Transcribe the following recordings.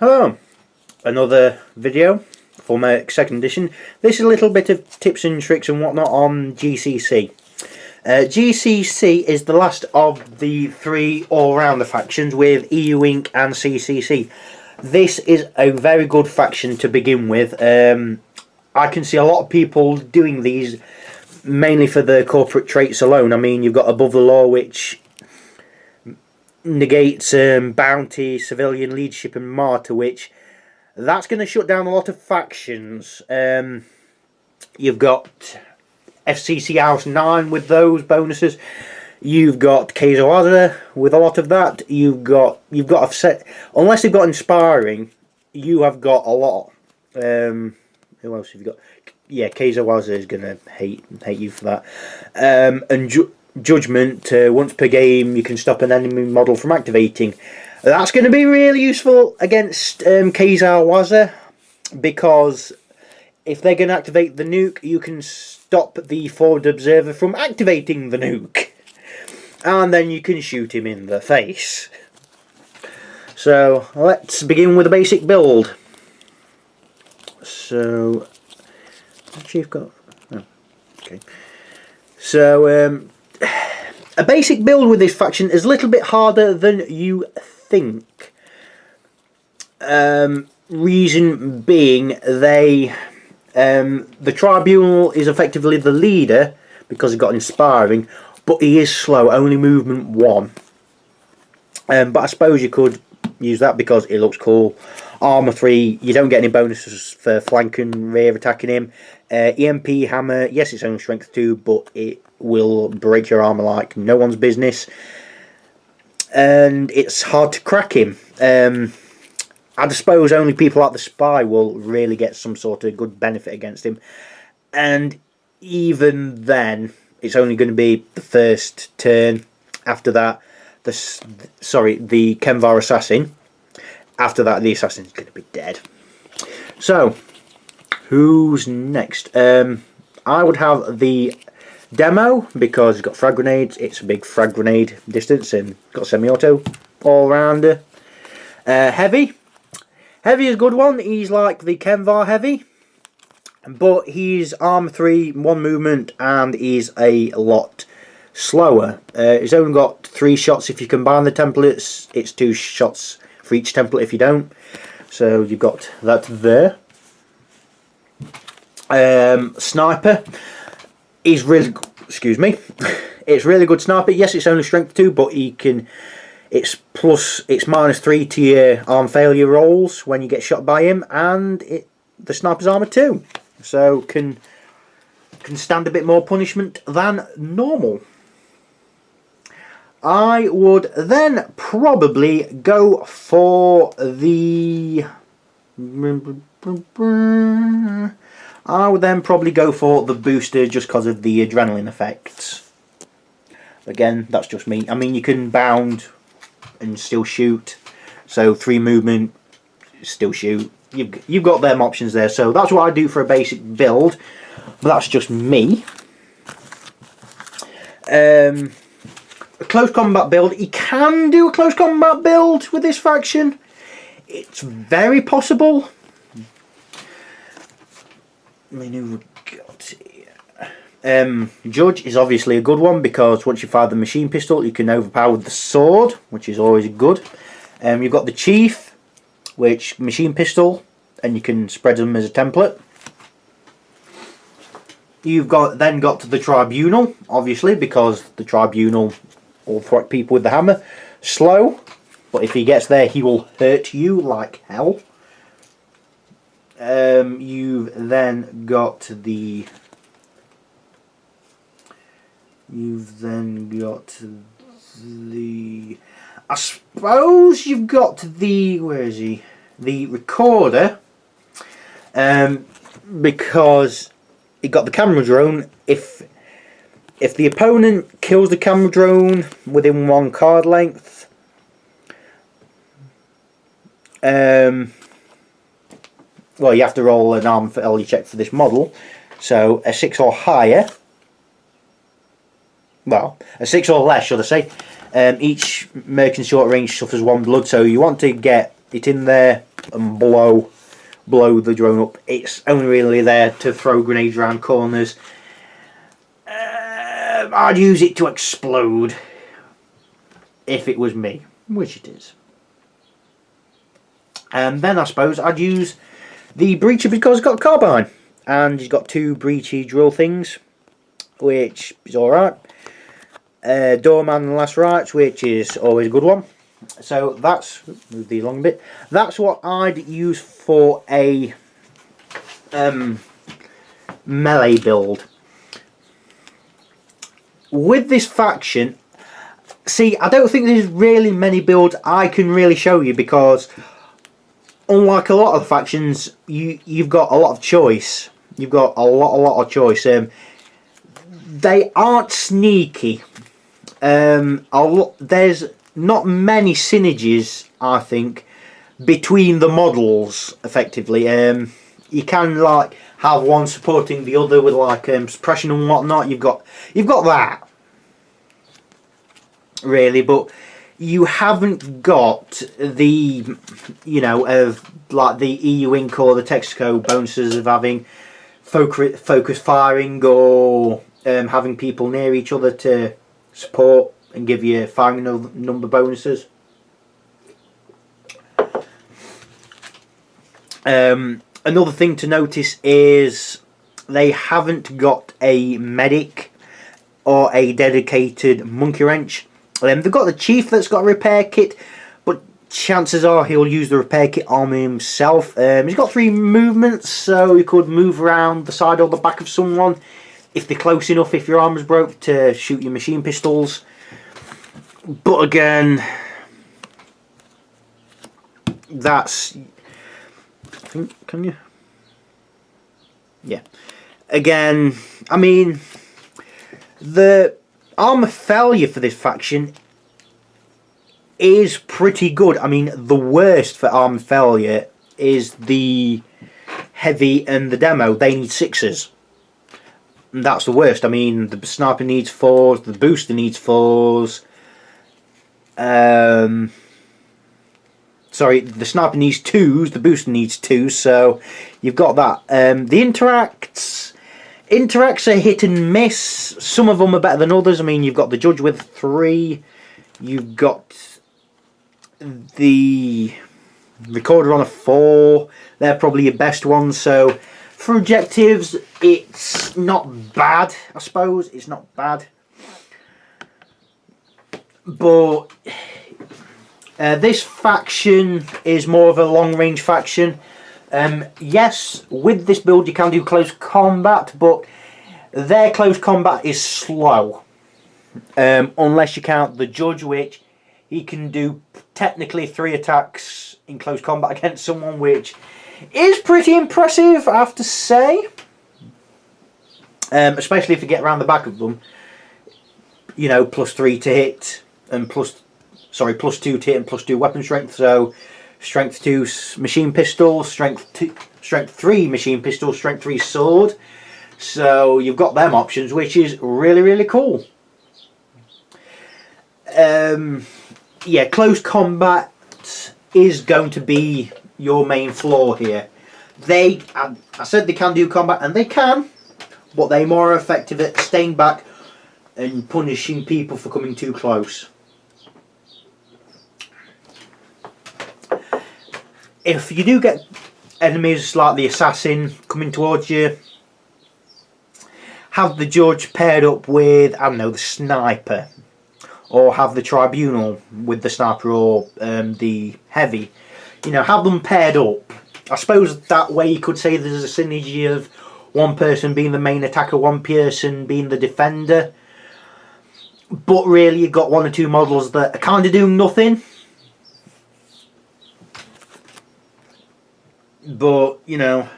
Hello, another video for M.E.R.C.S second edition. This is a little bit of tips and tricks and whatnot on GCC. GCC is the last of the three all-rounder factions with EU Inc and CCC. This is a very good faction to begin with. I can see a lot of people doing these mainly for the corporate traits alone. I mean, you've got Above the Law, which negates bounty, civilian leadership and martyr, which that's going to shut down a lot of factions. You've got FCC House 9 with those bonuses. You've got Kaizowaza with a lot of that. You've got a set, unless you've got inspiring, you have got a lot. Who else have you got? Yeah, Kaizowaza is going to hate you for that. And Judgment, once per game you can stop an enemy model from activating. That's going to be really useful against Kaizowaza, because if they're going to activate the nuke, you can stop the forward observer from activating the nuke, and then you can shoot him in the face. So let's begin with a basic build. So actually you've got okay. So a basic build with this faction is a little bit harder than you think. Reason being, the Tribunal is effectively the leader because he got inspiring, but he is slow, only movement 1. But I suppose you could use that because it looks cool. Armour 3, you don't get any bonuses for flank and rear attacking him. EMP hammer, yes, it's only strength 2, but it will break your armour like no one's business. And it's hard to crack him. I suppose only people like the Spy will really get some sort of good benefit against him. And even then, it's only going to be the first turn. After that, the M.E.R.C.S assassin. After that, the assassin's going to be dead. So, who's next? I would have the Demo, because it's got frag grenades. It's a big frag grenade distance and got semi-auto all-rounder. Heavy. Heavy is a good one. He's like the Kenvar Heavy, but he's armor 3, 1 movement, and he's a lot slower. He's only got 3 shots if you combine the templates. It's 2 shots for each template if you don't. So you've got that there. Sniper is really, excuse me, it's really good sniper. Yes, it's only strength 2, but he can, it's -3 to your arm failure rolls when you get shot by him, and the sniper's armor 2, so can stand a bit more punishment than normal. I would then probably go for the booster just because of the adrenaline effects. Again, that's just me. I mean, you can bound and still shoot, so 3 movement, still shoot. You've got them options there, so that's what I do for a basic build, but that's just me. A close combat build. You can do a close combat build with this faction. It's very possible. I mean, who we got here? Judge is obviously a good one, because once you fire the machine pistol, you can overpower with the sword, which is always good. You've got the Chief, which machine pistol, and you can spread them as a template. You've then got the Tribunal, obviously, because the Tribunal will thwack people with the hammer. Slow, but if he gets there, he will hurt you like hell. You've then got the I suppose you've got the, where is he? The Recorder, because he got the camera drone. If the opponent kills the camera drone within 1 card length, well, you have to roll an arm failure check for this model, so a 6 or higher, well, a 6 or less, should I say. Each merc in short range suffers 1 blood, so you want to get it in there and blow the drone up. It's only really there to throw grenades around corners. I'd use it to explode if it was me, which it is. And then I suppose I'd use the breacher because it's got a carbine, and he's got 2 breachy drill things, which is alright. Doorman and last rights, which is always a good one. So that's, move these along a bit, that's what I'd use for a melee build. With this faction, see, I don't think there's really many builds I can really show you, because unlike a lot of the factions, you've got a lot of choice. You've got a lot of choice. They aren't sneaky. There's not many synergies, I think, between the models. Effectively, you can like have one supporting the other with like suppression and whatnot. You've got that really, but you haven't got the, you know, of like the EU Inc or the Texaco bonuses of having focus firing, or having people near each other to support and give you firing number bonuses. Another thing to notice is they haven't got a medic or a dedicated monkey wrench. They've got the chief that's got a repair kit, but chances are he'll use the repair kit on himself. He's got 3 movements, so he could move around the side or the back of someone if they're close enough, if your armor's broke, to shoot your machine pistols. But again, that's, I think, can you? Yeah. Again, I mean, the armor failure for this faction is pretty good. I mean, the worst for armor failure is the heavy and the demo. They need 6s. And that's the worst. I mean, the sniper needs 4s, the booster needs 4s. Sorry, the sniper needs 2s, the booster needs 2s, so you've got that. The interacts are hit and miss. Some of them are better than others. I mean, you've got the judge with 3, you've got the recorder on a 4. They're probably your best ones. So for objectives, it's not bad, I suppose. It's not bad. But this faction is more of a long-range faction. Yes, with this build you can do close combat, but their close combat is slow. Unless you count the judge, which he can do technically 3 attacks in close combat against someone, which is pretty impressive, I have to say. Especially if you get around the back of them. You know, +3 to hit, and +2 to hit and +2 weapon strength. So strength 2 machine pistol, strength 3 machine pistol, strength 3 sword. So you've got them options, which is really cool. Yeah, close combat is going to be your main flaw here. I said they can do combat, and they can, but they're more effective at staying back and punishing people for coming too close. If you do get enemies like the assassin coming towards you, have the judge paired up with, I don't know, the sniper, or have the tribunal with the sniper or the heavy. You know, have them paired up. I suppose that way you could say there's a synergy of one person being the main attacker, one person being the defender. But really, you've got 1 or 2 models that are kind of doing nothing. But, you know,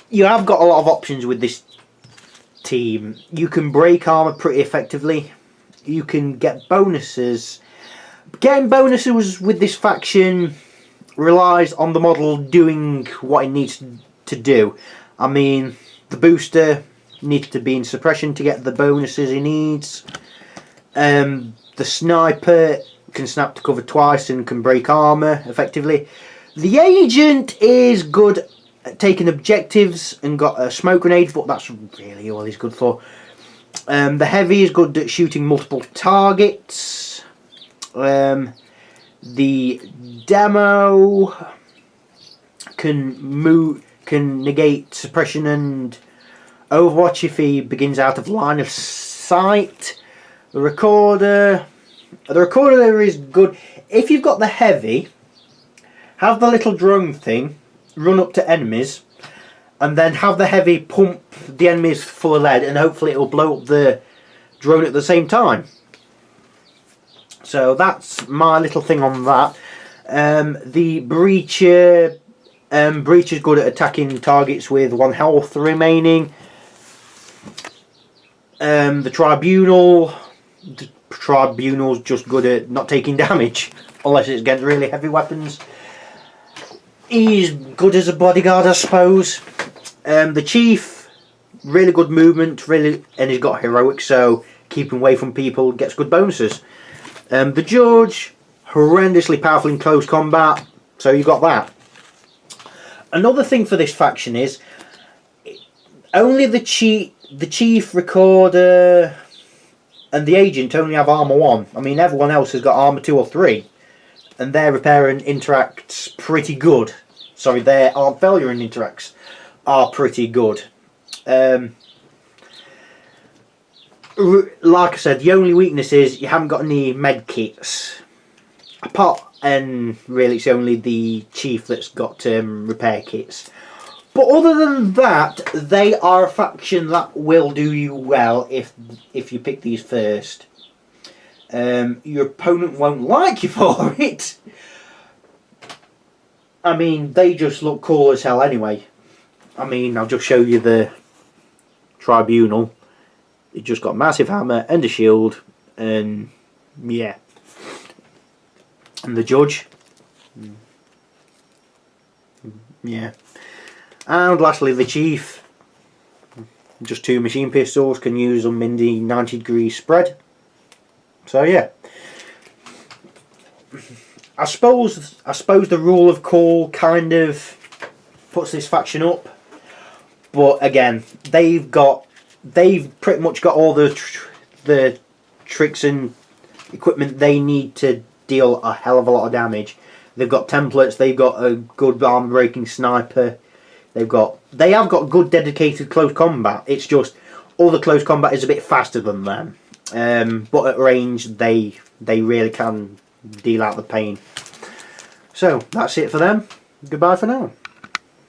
you have got a lot of options with this team. You can break armor pretty effectively. You can get bonuses. Getting bonuses with this faction relies on the model doing what it needs to do. I mean, the booster needs to be in suppression to get the bonuses he needs. The sniper can snap to cover twice and can break armour effectively. The agent is good at taking objectives and got a smoke grenade, but that's really all he's good for. The heavy is good at shooting multiple targets. The demo can negate suppression and overwatch if he begins out of line of sight. The recorder is good if you've got the heavy. Have the little drone thing run up to enemies, and then have the heavy pump the enemies full of lead, and hopefully it will blow up the drone at the same time. So that's my little thing on that. The breacher is good at attacking targets with 1 health remaining. The tribunal's just good at not taking damage unless it's against really heavy weapons. He's good as a bodyguard, I suppose. The chief, really good movement, and he's got heroic, so keeping away from people gets good bonuses. The judge, horrendously powerful in close combat, so you got that. Another thing for this faction is only the chief, recorder, and the agent only have armor 1. I mean, everyone else has got armor 2 or 3, and their repair and interacts pretty good. Sorry, their arm failure and interacts are pretty good. Like I said, the only weakness is you haven't got any med kits. And really it's only the chief that's got repair kits. But other than that, they are a faction that will do you well if you pick these first. Your opponent won't like you for it. I mean, they just look cool as hell anyway. I mean, I'll just show you the tribunal. It just got a massive hammer and a shield, and yeah. And the judge, yeah. And lastly, the chief. Just 2 machine pistols, can use them in the 90-degree spread. So yeah. I suppose the rule of call kind of puts this faction up, but again, they've pretty much got all the tricks and equipment they need to deal a hell of a lot of damage. They've got templates. They've got a good armor breaking sniper. They have got good dedicated close combat. It's just all the close combat is a bit faster than them, but at range they really can deal out the pain. So that's it for them. Goodbye for now.